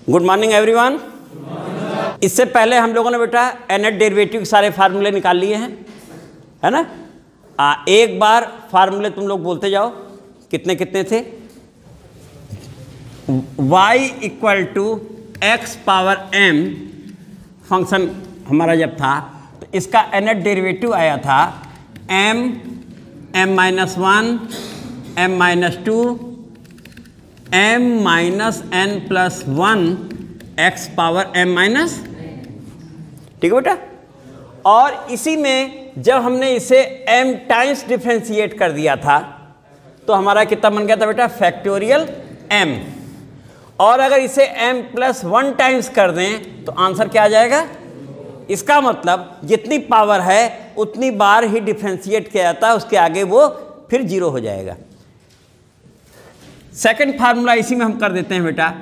Good morning everyone. इससे पहले हम लोगों ने बेटा nth डेरिवेटिव के सारे फार्मूले निकाल लिए हैं, है ना। एक बार फार्मूले तुम लोग बोलते जाओ, कितने कितने थे। y equal to x power m function हमारा जब था तो इसका nth डेरिवेटिव आया था m minus 1 m minus 2 m minus n plus 1 x power m minus, ठीक है बेटा। और इसी में जब हमने इसे m टाइम्स डिफ्रेंशिएट कर दिया था तो हमारा कितना बन गया था बेटा, फैक्टोरियल m। और अगर इसे m प्लस 1 टाइम्स कर दें तो आंसर क्या आ जाएगा। इसका मतलब जितनी पावर है उतनी बार ही डिफ्रेंशिएट किया जाता है, उसके आगे वो फिर जीरो हो जाएगा। सेकंड फार्मूला इसी में हम कर देते हैं बेटा,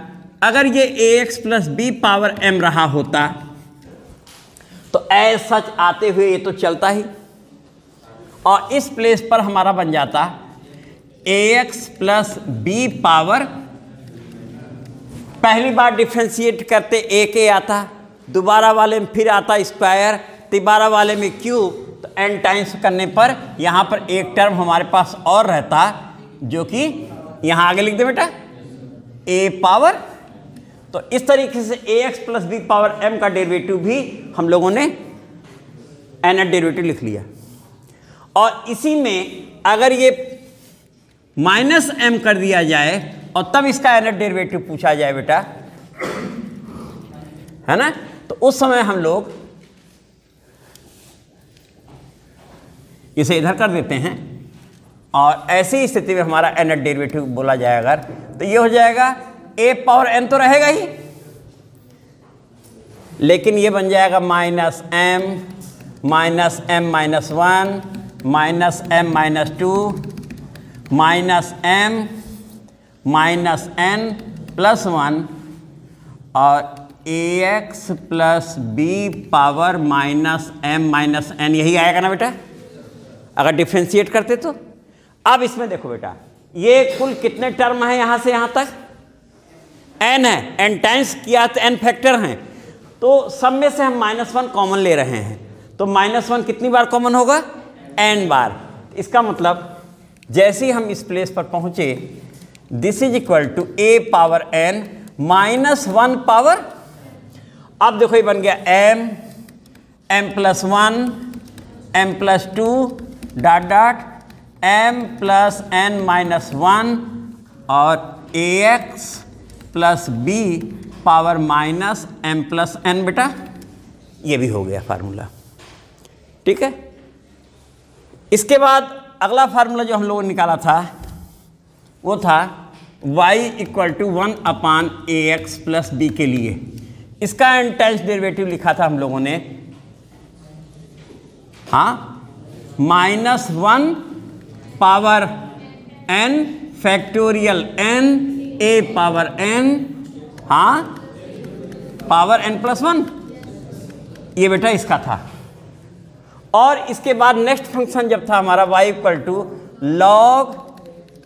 अगर ये ax plus B power m रहा होता तो एज सच आते हुए ये तो चलता ही, और इस प्लेस पर हमारा बन जाता ax प्लस बी पावर, पहली बार डिफ्रेंशिएट करते a के आता, दोबारा वाले में फिर आता स्क्वायर, तिबारा वाले में क्यूब, तो n टाइम्स करने पर यहाँ पर एक टर्म हमारे पास और रहता जो कि यहाँ आगे लिख दे बेटा a पावर। तो इस तरीके से ax plus B power m का डेरिवेटिव भी हम लोगों ने nth डेरिवेटिव लिख लिया। और इसी में अगर ये माइनस m कर दिया जाए और तब इसका nth डेरिवेटिव पूछा जाए बेटा, है ना, तो उस समय हम लोग इसे इधर कर देते हैं और ऐसी स्थिति में हमारा nth डेरिवेटिव बोला जाए अगर, तो ये हो जाएगा a पावर n तो रहेगा ही, लेकिन ये बन जाएगा minus m minus m minus 1 minus m minus 2 minus m minus n plus 1 और ax plus B power minus m minus n, यही आएगा ना बेटा अगर डिफ्रेंशिएट करते तो। अब इसमें देखो बेटा ये कुल कितने टर्म है, यहाँ से यहाँ तक n है, n टाइम्स किया तो n फैक्टर हैं, तो सब में से हम -1 कॉमन ले रहे हैं, तो -1 कितनी बार कॉमन होगा, n बार। इसका मतलब जैसे ही हम इस प्लेस पर पहुँचे this is equal to a power n -1 power, अब देखो ये बन गया m plus 1 m plus 2 dot dot m plus n minus 1 और ax plus b power minus m plus n बेटा, ये भी हो गया फार्मूला, ठीक है। इसके बाद अगला फार्मूला जो हम लोगों ने निकाला था वो था y equal to 1 upon ax plus b के लिए। इसका n टाइम्स डेरिवेटिव लिखा था हम लोगों ने, हाँ, -1 power n factorial n a power n, हाँ, पावर n प्लस 1, ये बेटा इसका था। और इसके बाद नेक्स्ट फंक्शन जब था हमारा y equal to log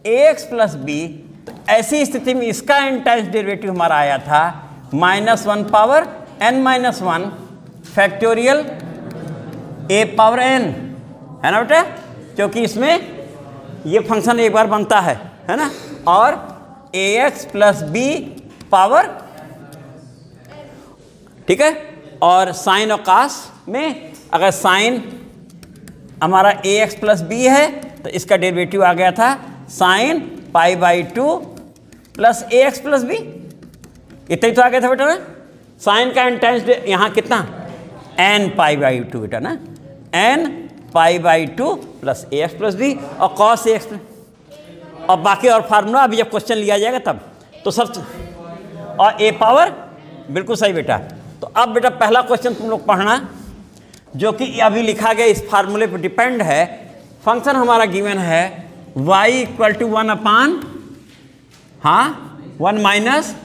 ax plus b, तो ऐसी स्थिति में इसका n टाइम्स डेरिवेटिव हमारा आया था -1 power n minus 1 factorial a power n, है ना बेटा, क्योंकि इसमें ये फंक्शन एक बार बनता है ना, और ax प्लस b पावर, ठीक है। और साइन और कास में अगर साइन हमारा ax प्लस b है तो इसका डेरिवेटिव आ गया था sine π/2 plus ax plus b, इतना ही तो आ गया था बेटा ना। साइन का n टाइम्स यहाँ कितना n π/2 बेटा ना, n π/2 plus ax plus b और cos ax प्लस, और बाकी और फार्मूला अभी जब क्वेश्चन लिया जाएगा तब तो सब, और a पावर, बिल्कुल सही बेटा। तो अब बेटा पहला क्वेश्चन तुम लोग पढ़ना जो कि अभी लिखा गया इस फार्मूले पर डिपेंड है। फंक्शन हमारा गिवन है y इक्वल टू 1 अपान, हाँ, 1 माइनस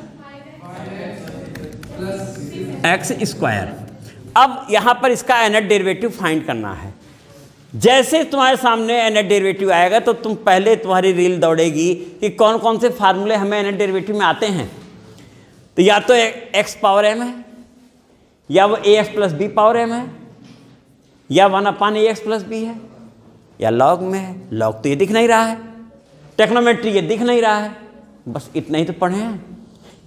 एक्स स्क्वायर। अब यहाँ पर इसका nth डेरिवेटिव फाइंड करना है। जैसे तुम्हारे सामने nth डेरिवेटिव आएगा तो तुम पहले तुम्हारी रील दौड़ेगी कि कौन कौन से फार्मूले हमें nth डेरिवेटिव में आते हैं। तो या तो x पावर m है, या वो ax plus B power m है, या 1/ax प्लस बी है, या log में है। log तो ये दिख नहीं रहा है, टेक्नोमेट्री ये दिख नहीं रहा है, बस इतना ही तो पढ़े हैं।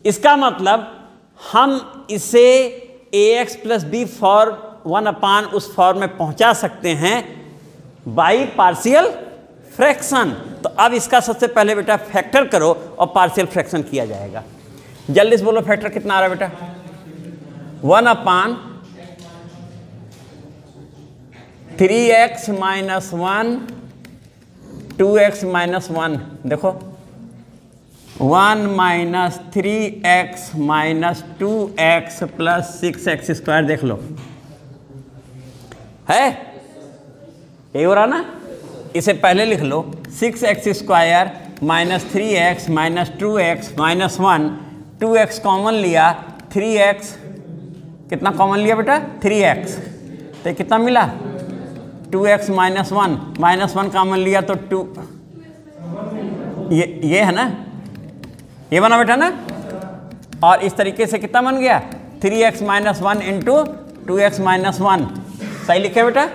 इसका मतलब हम इसे ax प्लस बी फॉर 1 उस फॉर्म में पहुंचा सकते हैं बाई पार्शियल फ्रैक्शन। तो अब इसका सबसे पहले बेटा फैक्टर करो और पार्शियल फ्रैक्शन किया जाएगा। जल्दी से बोलो फैक्टर कितना आ रहा है बेटा? 1/3x minus 1 2x minus 1। देखो 1 minus 3x minus 2x plus 6x square. देख लो है यही हो रहा ना। इसे पहले लिख लो 6x square minus 3x minus 2x minus 1, 2x common लिया, 3x कितना कॉमन लिया बेटा? 3x। तो कितना मिला? 2x माइनस 1 कॉमन लिया तो 2, ये है ना, ये बना बेटा ना। और इस तरीके से कितना बन गया? 3x minus 1 into 2x minus 1। सही लिखे बेटा?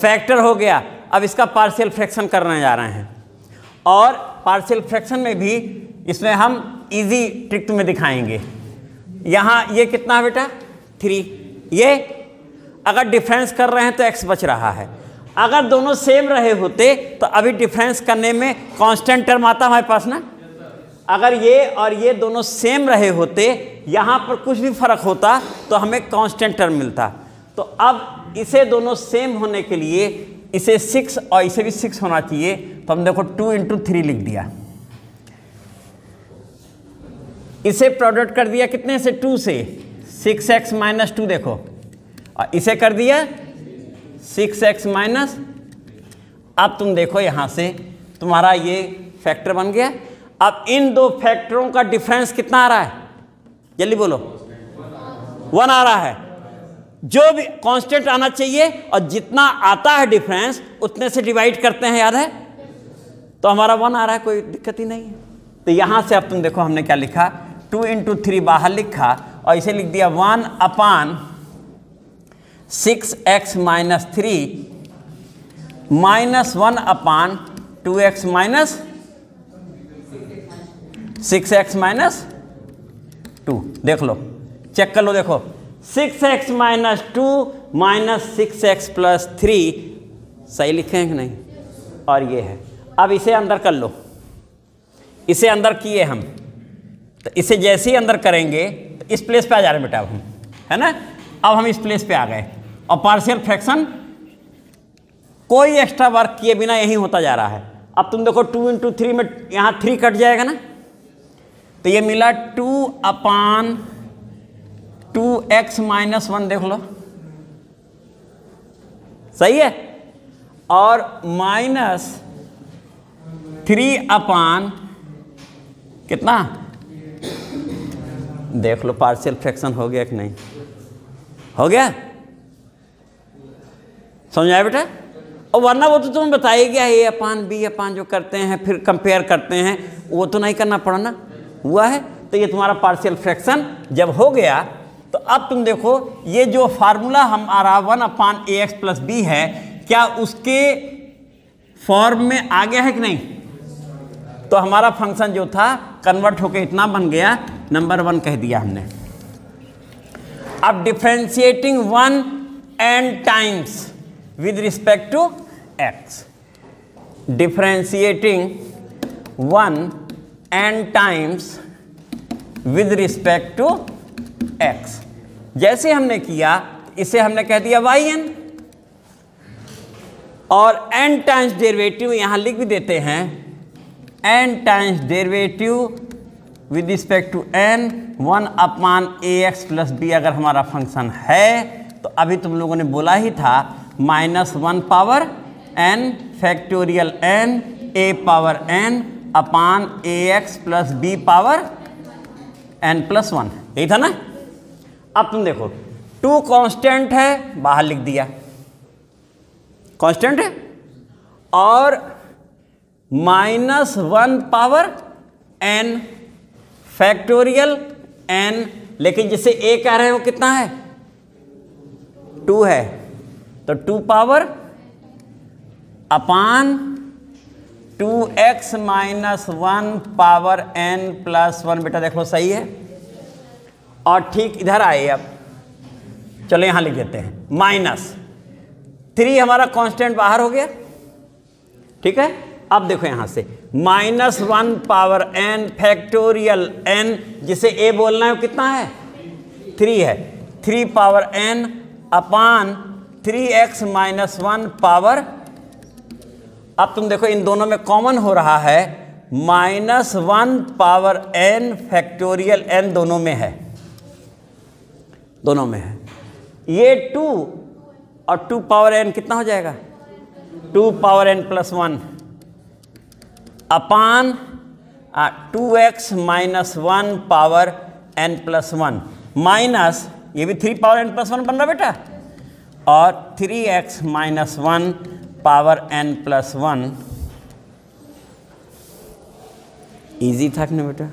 फैक्टर हो गया। अब इसका पार्शियल फ्रैक्शन करने जा रहे हैं, और पार्शियल फ्रैक्शन में भी इसमें हम इजी ट्रिक में दिखाएंगे। यहाँ ये कितना है बेटा? 3। ये अगर डिफरेंस कर रहे हैं तो x बच रहा है। अगर दोनों सेम रहे होते तो अभी डिफरेंस करने में कांस्टेंट टर्म आता हमारे पास ना। अगर ये और ये दोनों सेम रहे होते, यहाँ पर कुछ भी फर्क होता तो हमें कांस्टेंट टर्म मिलता। तो अब इसे दोनों सेम होने के लिए इसे 6 और इसे भी 6 होना चाहिए। तो हम देखो 2 इंटू 3 लिख दिया। इसे प्रोडक्ट कर दिया कितने से? 2 से। 6x माइनस 2 देखो, और इसे कर दिया 6x माइनस। अब तुम देखो यहाँ से तुम्हारा ये फैक्टर बन गया। अब इन दो फैक्टरों का डिफरेंस कितना आ रहा है? जल्दी बोलो। 1 आ रहा है। जो भी कांस्टेंट आना चाहिए, और जितना आता है डिफरेंस उतने से डिवाइड करते हैं, याद है? तो हमारा 1 आ रहा है, कोई दिक्कत ही नहीं है। तो यहाँ से अब तुम देखो हमने क्या लिखा? 2 इंटू 3 बाहर लिखा और इसे लिख दिया 1/6x minus 3 minus 1/2x minus 6x minus 2। देख लो, चेक कर लो। देखो 6x minus 2 minus 6x plus 3 सही लिखे हैं कि नहीं? और ये है। अब इसे अंदर कर लो। इसे अंदर किए हम, तो इसे जैसे ही अंदर करेंगे तो इस प्लेस पे आ जा रहे हैं बेटा। अब हम, है ना, अब हम इस प्लेस पे आ गए, और पार्शियल फ्रैक्शन कोई एक्स्ट्रा वर्क किए बिना यही होता जा रहा है। अब तुम देखो 2 इंटू 3 में यहाँ 3 कट जाएगा ना, तो ये मिला 2/2x माइनस 1। देख लो सही है। और माइनस 3/ कितना? देख लो पार्शियल फ्रैक्शन हो गया कि नहीं? हो गया। समझ आया बेटा? और वरना वो तो तुम्हें बताएगा a/b जो करते हैं फिर कंपेयर करते हैं, वो तो नहीं करना पड़ा ना। हुआ है। तो ये तुम्हारा पार्शियल फ्रैक्शन जब हो गया, तो अब तुम देखो ये जो फार्मूला हमारा 1/ax प्लस b है, क्या उसके फॉर्म में आ गया है कि नहीं? तो हमारा फंक्शन जो था कन्वर्ट होकर इतना बन गया, नंबर 1 कह दिया हमने। अब differentiating 1 n times with respect to x, differentiating 1 n times with respect to x। जैसे हमने किया इसे हमने कह दिया yn, और n टाइम्स डेरिवेटिव यहां लिख भी देते हैं। n times derivative with respect to n 1/ax plus b अगर हमारा फंक्शन है, तो अभी तुम लोगों ने बोला ही था -1 power n factorial n a power n upon ax plus b power n plus 1, यही था ना। अब तुम देखो 2 कांस्टेंट है, बाहर लिख दिया कांस्टेंट है, और -1 पावर n फैक्टोरियल n, लेकिन जिसे a कह रहे हैं वो कितना है, 2 है, तो 2 पावर अपान 2x minus 1 power n plus 1। बेटा देखो सही है। और ठीक इधर आए, अब चलो यहां लिख देते हैं माइनस 3, हमारा कांस्टेंट बाहर हो गया, ठीक है। अब देखो यहां से -1 पावर n फैक्टोरियल n, जिसे a बोलना है वो कितना है, 3 है, 3 पावर n अपान 3x माइनस 1 पावर। अब तुम देखो इन दोनों में कॉमन हो रहा है, -1 पावर n फैक्टोरियल n दोनों में है, दोनों में है। ये 2 और 2 पावर n कितना हो जाएगा, 2 पावर n प्लस 1 अपान 2x minus 1 power n plus 1 minus, ये भी 3 पावर n प्लस 1 बन रहा बेटा, और 3x minus 1 power n plus 1। Easy था कि नहीं बेटा?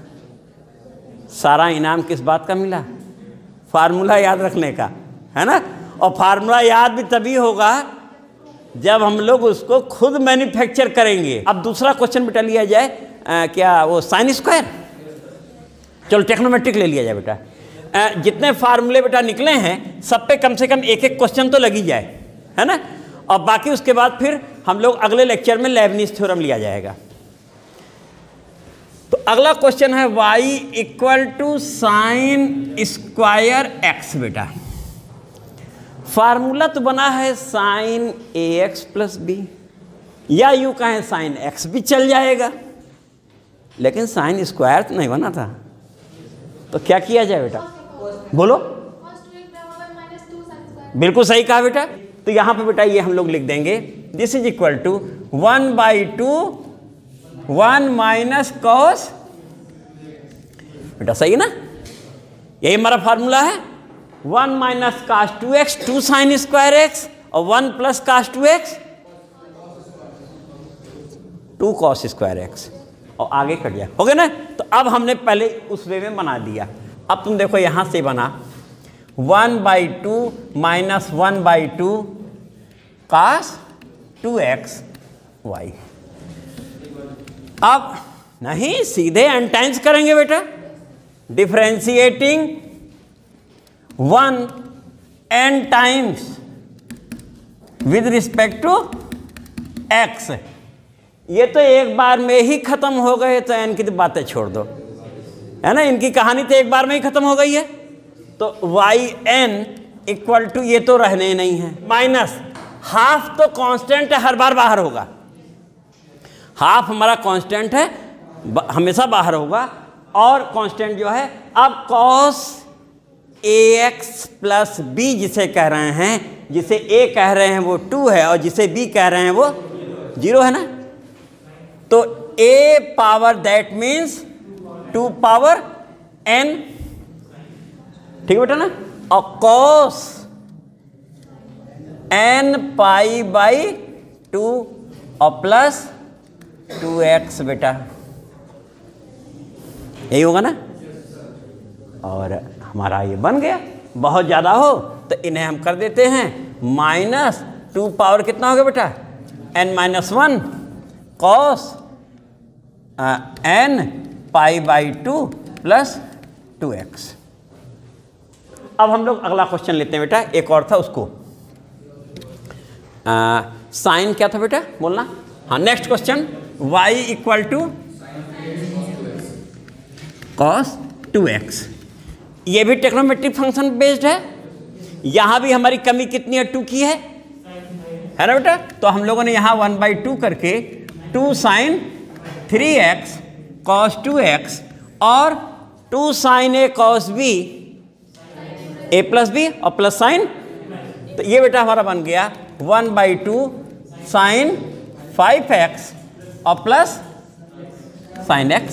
सारा इनाम किस बात का मिला, फार्मूला याद रखने का, है ना। और फार्मूला याद भी तभी होगा जब हम लोग उसको खुद मैन्युफैक्चर करेंगे। अब दूसरा क्वेश्चन बेटा लिया जाए, क्या वो साइन स्क्वायर, चलो टेक्नोमेट्रिक ले लिया जाए बेटा। जितने फार्मूले बेटा निकले हैं सब पे कम से कम एक एक क्वेश्चन तो लगी जाए, है ना। और बाकी उसके बाद फिर हम लोग अगले लेक्चर में लेबनीज थ्योरम लिया जाएगा। तो अगला क्वेश्चन है y equal to sine square x. बेटा फार्मूला तो बना है साइन ax प्लस बी, या यूं कहें साइन x भी चल जाएगा, लेकिन साइन स्क्वायर तो नहीं बना था। तो क्या किया जाए बेटा, बोलो। बिल्कुल सही कहा बेटा। तो यहां पे बेटा ये हम लोग लिख देंगे, this is equal to 1/2 1 minus cos. बेटा सही है ना, यही हमारा फार्मूला है। 1 minus cos 2x 2 sine square x और 1 plus cos 2x 2 cos square x, और आगे कट गया, हो गया ना। तो अब हमने पहले उस वे में बना दिया। अब तुम देखो यहां से बना 1/2 माइनस 1/2 कास 2x y। अब नहीं सीधे n टाइम्स करेंगे बेटा, differentiating 1 n times with respect to x। ये तो एक बार में ही खत्म हो गए, तो n की तो बातें छोड़ दो, है ना। इनकी कहानी तो एक बार में ही खत्म हो गई है। तो yn इक्वल टू, ये तो रहने नहीं है, माइनस हाफ तो कांस्टेंट है, हर बार बाहर होगा। हाफ हमारा कांस्टेंट है, हमेशा बाहर होगा। और कांस्टेंट जो है, अब cos ax प्लस b जिसे कह रहे हैं, जिसे a कह रहे हैं वो 2 है, और जिसे b कह रहे हैं वो 0 है ना। तो a power that means 2 power n, ठीक है बेटा ना। और cos n π/2 और प्लस 2x बेटा, यही होगा ना। और हमारा ये बन गया। बहुत ज़्यादा हो तो इन्हें हम कर देते हैं -2 पावर कितना होगा बेटा, n-1 cos n π/2 plus 2x। अब हम लोग अगला क्वेश्चन लेते हैं बेटा, एक और था उसको। साइन क्या था बेटा, बोलना। हाँ, next question y equal to cos 2x। ये भी टेक्नोमेट्रिक फंक्शन बेस्ड है। यहां भी हमारी कमी कितनी है, 2 की है ना बेटा। तो हम लोगों ने यहां 1/2 करके 2 साइन 3x cos 2x और 2 sine a cos b, a plus B और प्लस साइन। तो ये बेटा हमारा बन गया 1/2 साइन 5x और प्लस साइन x,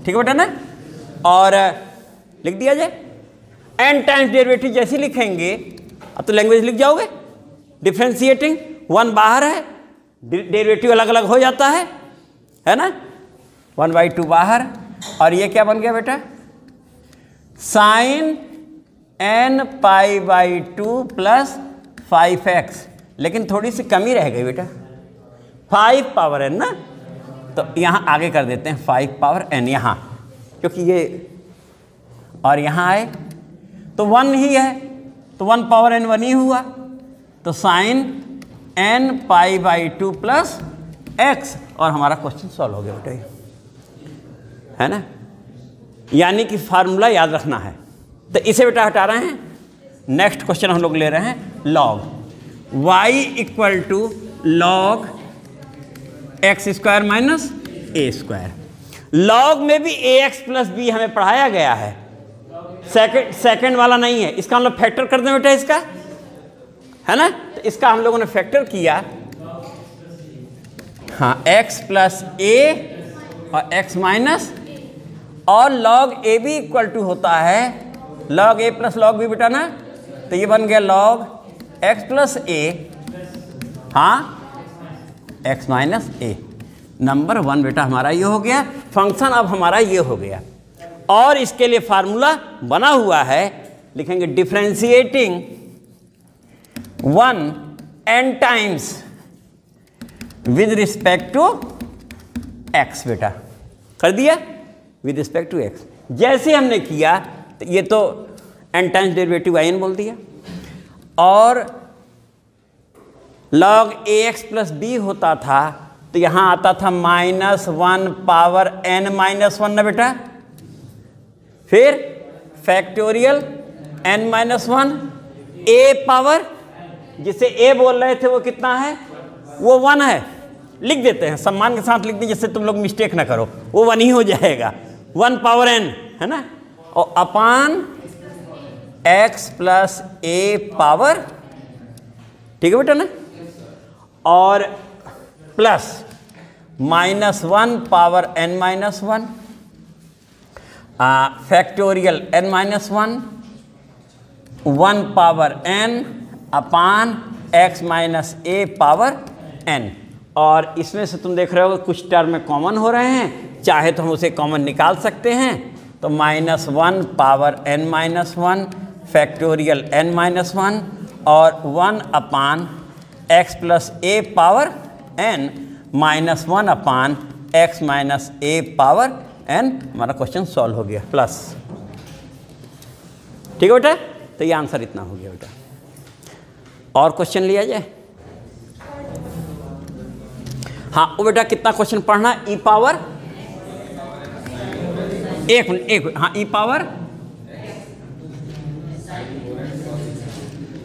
ठीक है बेटा ना। और लिख दिया जाए n टाइम्स डेरिवेटिव जैसे लिखेंगे, अब तो लैंग्वेज लिख जाओगे। डिफरेंशिएटिंग 1 बाहर है, डेरिवेटिव अलग अलग हो जाता है ना। 1/2 बाहर, और ये क्या बन गया बेटा sine n pi by 2 plus 5x, लेकिन थोड़ी सी कमी रह गई बेटा, 5 पावर n ना, तो यहाँ आगे कर देते हैं 5 पावर n यहाँ, क्योंकि ये और यहाँ आए तो 1 ही है, तो 1 पावर n 1 ही हुआ, तो sine n pi by 2 plus x, और हमारा क्वेश्चन सॉल्व हो गया बेटा, है ना। यानी कि फार्मूला याद रखना है, तो इसे बेटा हटा रहे हैं। नेक्स्ट क्वेश्चन हम लोग ले रहे हैं log y equal to log x square minus A square. Log में भी ax प्लस बी हमें पढ़ाया गया है, सेकंड वाला नहीं है, इसका हम लोग फैक्टर कर दें बेटा, इसका है ना, तो इसका हम लोगों ने फैक्टर किया, हाँ, x प्लस ए और x माइनस, और लॉग ए भी इक्वल टू होता है लॉग ए प्लस लॉग बी बेटा ना, तो ये बन गया लॉग x प्लस ए, हाँ, x माइनस ए। नंबर 1 बेटा हमारा ये हो गया, फंक्शन अब हमारा ये हो गया, और इसके लिए फार्मूला बना हुआ है, लिखेंगे differentiating 1 n times with respect to x बेटा, कर दिया विद रिस्पेक्ट टू x। जैसे हमने किया तो ये तो n टाइम्स डेरिवेटिव in बोल दिया, और log ax प्लस बी होता था, तो यहाँ आता था -1 पावर n माइनस 1 ना बेटा, फिर factorial n minus 1 a power, जिसे a बोल रहे थे वो कितना है, वो 1 है, लिख देते हैं, सम्मान के साथ लिख दें जिससे तुम लोग मिस्टेक ना करो, वो 1 ही हो जाएगा, 1 पावर n है ना, और अपान x प्लस a पावर, ठीक है बेटा ना, और plus -1 power n minus 1 factorial n minus 1 power n upon x minus a power n। और इसमें से तुम देख रहे हो कुछ टर्म में कॉमन हो रहे हैं, चाहे तो हम उसे कॉमन निकाल सकते हैं, तो -1 power n minus 1 factorial n minus 1 और 1 अपान x plus a power n minus 1 upon x minus a power n। हमारा क्वेश्चन सॉल्व हो गया, प्लस, ठीक है बेटा, तो ये आंसर इतना हो गया बेटा। और क्वेश्चन लिया जाए, हाँ वो बेटा कितना क्वेश्चन पढ़ना, ई पावर एक हाँ, ई power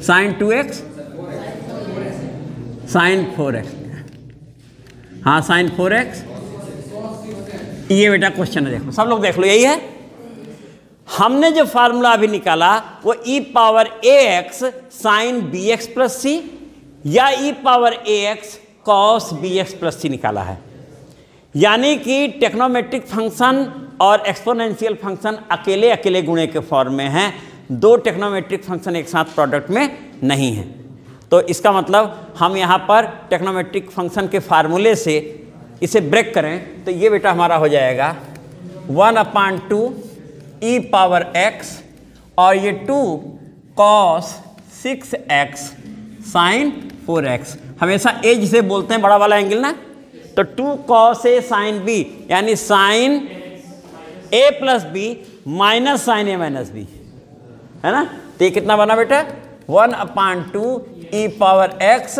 sine 2x sign 4x, हाँ साइन 4x, ये बेटा क्वेश्चन है, देखो सब लोग देख लो, यही है। हमने जो फार्मूला अभी निकाला वो e power ax sine bx plus C या e power ax cos bx plus C निकाला है, यानी कि टेक्नोमेट्रिक फंक्शन और एक्सपोनेंशियल फंक्शन अकेले अकेले गुणे के फॉर्म में हैं, दो टेक्नोमेट्रिक फंक्शन एक साथ प्रोडक्ट में नहीं है। तो इसका मतलब हम यहाँ पर टेक्नोमेट्रिक फंक्शन के फार्मूले से इसे ब्रेक करें तो ये बेटा हमारा हो जाएगा 1/2 ई पावर x और ये 2 cos 6x साइन 4x। हमेशा a जिसे बोलते हैं बड़ा वाला एंगल ना, तो 2 cos a साइन b यानी sine a plus B minus sine a minus B, है ना। तो ये कितना बना बेटा 1/2 e power x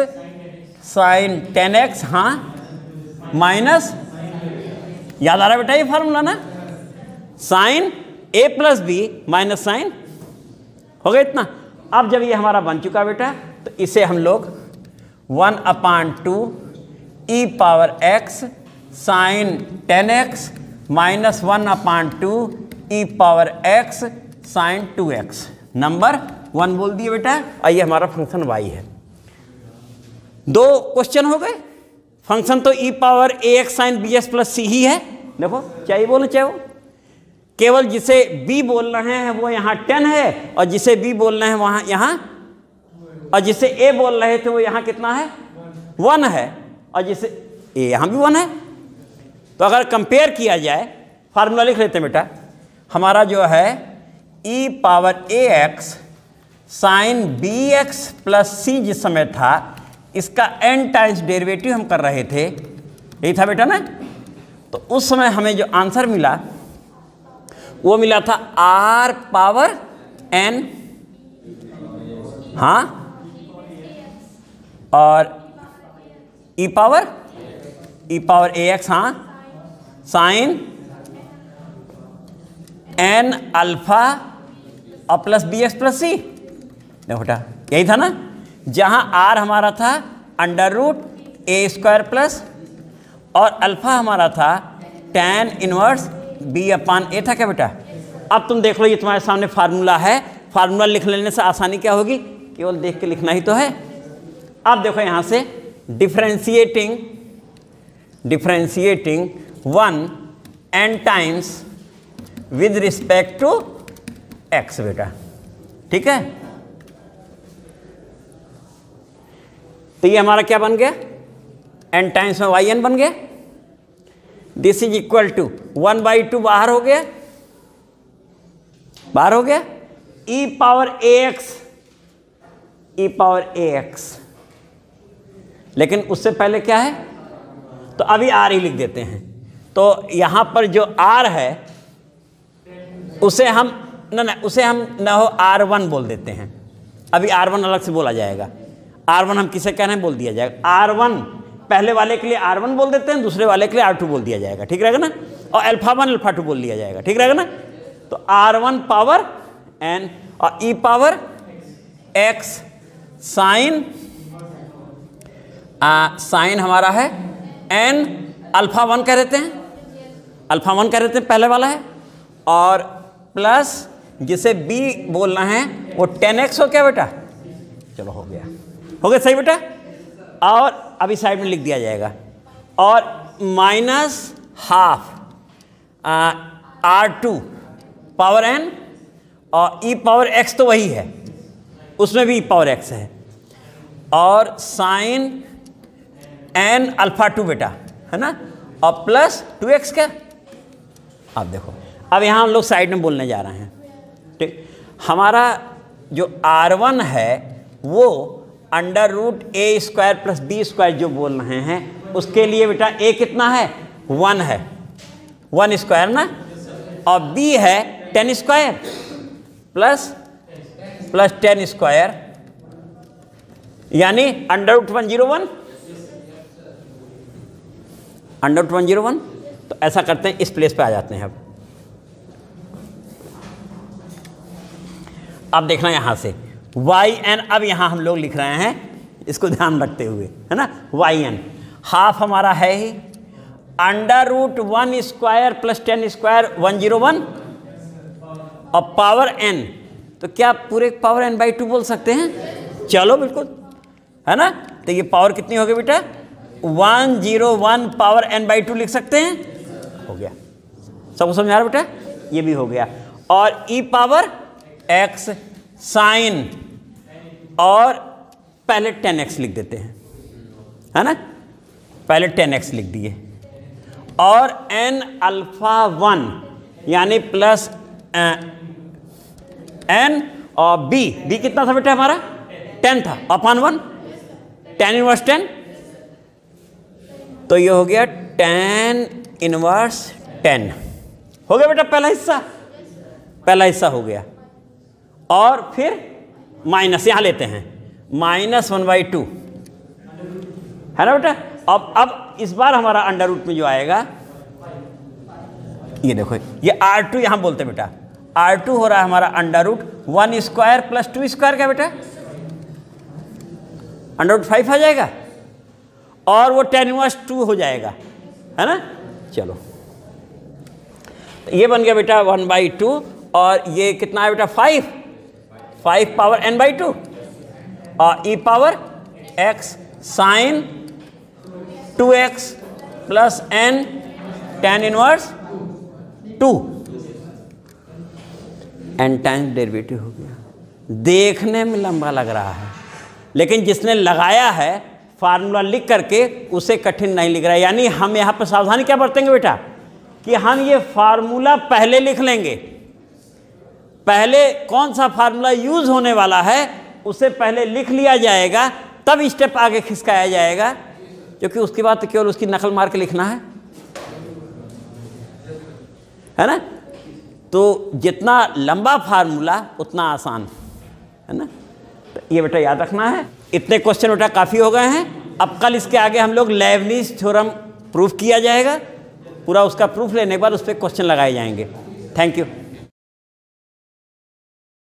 sine 10x, हाँ माइनस, याद आ रहा है बेटा ये फार्मूला ना, sine a plus B minus sine, हो गया इतना। अब जब ये हमारा बन चुका बेटा तो इसे हम लोग 1/2 e power x sine 10x minus 1/2 e power x sine 2x number 1 बोल दिए बेटा। आइए हमारा फंक्शन y है। दो क्वेश्चन हो गए, फंक्शन तो e power ax sine bs plus C ही है, देखो चाहिए बोलना चाहे वो, केवल जिसे b बोल रहे हैं वो यहाँ 10 है और जिसे b बोल रहे हैं वहाँ यहाँ, और जिसे a बोल रहे थे वो यहाँ कितना है 1 है, और जिसे a यहाँ भी 1 है। तो अगर कंपेयर किया जाए, फार्मूला लिख लेते हैं बेटा, हमारा जो है e power A X sine B X plus C जिस समय था, इसका n टाइम्स डेरिवेटिव हम कर रहे थे, यही था बेटा ना। तो उस समय हमें जो आंसर मिला वो मिला था r पावर n, हाँ, और e पावर ए एक्स, हाँ, साइन n अल्फा और प्लस बी एक्स प्लस सी। देखो बेटा यही था ना, जहां r हमारा था अंडर रूट ए स्क्वायर प्लस और अल्फा हमारा था tan इनवर्स b अपान ए था क्या बेटा। अब तुम देख लो, ये तुम्हारे सामने फार्मूला है, फार्मूला लिख लेने से आसानी क्या होगी, केवल देख के लिखना ही तो है। अब देखो यहां से differentiating 1 n times with respect to x बेटा, ठीक है। तो ये हमारा क्या बन गया, n टाइम्स में y n बन गया। दिस इज इक्वल टू 1/2 बाहर हो गया, e पावर ए एक्स, लेकिन उससे पहले क्या है, तो अभी r ही लिख देते हैं। तो यहां पर जो r है उसे हम न हो r1 बोल देते हैं। अभी r1 अलग से बोला जाएगा, r1 हम किसे कह रहे हैं बोल दिया जाएगा। r1 पहले वाले के लिए r1 बोल देते हैं, दूसरे वाले के लिए r2 बोल दिया जाएगा, ठीक रहेगा ना। और अल्फा1 अल्फा2 बोल दिया जाएगा, ठीक रहेगा ना। तो r1 पावर n और e पावर x साइन हमारा है n अल्फा1 कह देते हैं, पहले वाला है, और प्लस जिसे b बोलना है वो 10x हो क्या बेटा। चलो हो गया सही बेटा। और अभी साइड में लिख दिया जाएगा, और minus half r2 power n और e पावर x तो वही है, उसमें भी e पावर x है, और साइन n अल्फा2 बेटा है ना, और प्लस 2x क्या। अब देखो, अब यहाँ हम लोग साइड में बोलने जा रहे हैं, ठीक। हमारा जो r1 है वो अंडर रूट ए स्क्वायर प्लस बी स्क्वायर जो बोल रहे हैं, उसके लिए बेटा a कितना है, 1 है, 1 स्क्वायर ना, और b है 10 स्क्वायर प्लस 10 स्क्वायर, यानी अंडर रूट 101, तो ऐसा करते हैं, इस प्लेस पे आ जाते हैं। अब देखना यहां से yn, अब यहां हम लोग लिख रहे हैं इसको ध्यान रखते हुए, है ना। yn हाफ हमारा है ही under root 1 square plus 10 square 101, और पावर n, तो क्या पूरे पावर n/2 बोल सकते हैं, चलो बिल्कुल, है ना। तो ये पावर कितनी होगी बेटा, 101 पावर n/2 लिख सकते हैं, हो गया। सबको समझ आ रहा बेटा, ये भी हो गया। और e पावर x साइन, और पहले 10x लिख देते हैं, है ना, पहले 10x लिख दिए, और n अल्फा1 यानी प्लस n, और b कितना था बेटा हमारा, 10 था, अपान 1, tan इनवर्स 10, तो ये हो गया tan इनवर्स 10, हो गया बेटा पहला हिस्सा हो गया। और फिर माइनस यहां लेते हैं, -1/2 है ना बेटा। अब इस बार हमारा अंडर रूट में जो आएगा, ये देखो, ये r2 यहां बोलते बेटा, r2 हो रहा है हमारा under root 1 square plus 2 square क्या बेटा, अंडर रूट 5 आ जाएगा, और वो tan इनवर्स 2 हो जाएगा, है ना। चलो, तो ये बन गया बेटा 1/2, और ये कितना है बेटा, 5 पावर n/2, और e power x sine 2x plus n tan inverse 2, n times derivative हो गया। देखने में लंबा लग रहा है, लेकिन जिसने लगाया है फार्मूला लिख करके उसे कठिन नहीं लिख रहा है। यानी हम यहाँ पर सावधानी क्या बरतेंगे बेटा, कि हम ये फार्मूला पहले लिख लेंगे, पहले कौन सा फार्मूला यूज होने वाला है उसे पहले लिख लिया जाएगा, तब स्टेप आगे खिसकाया जाएगा, क्योंकि उसके बाद तो केवल उसकी नकल मार के लिखना है ना। तो जितना लंबा फार्मूला उतना आसान है ना। तो ये बेटा याद रखना है। इतने क्वेश्चन बेटा काफ़ी हो गए हैं। अब कल इसके आगे हम लोग लेबनिज़ थ्योरम प्रूफ किया जाएगा, पूरा उसका प्रूफ लेने के बाद उस पर क्वेश्चन लगाए जाएंगे। Thank you.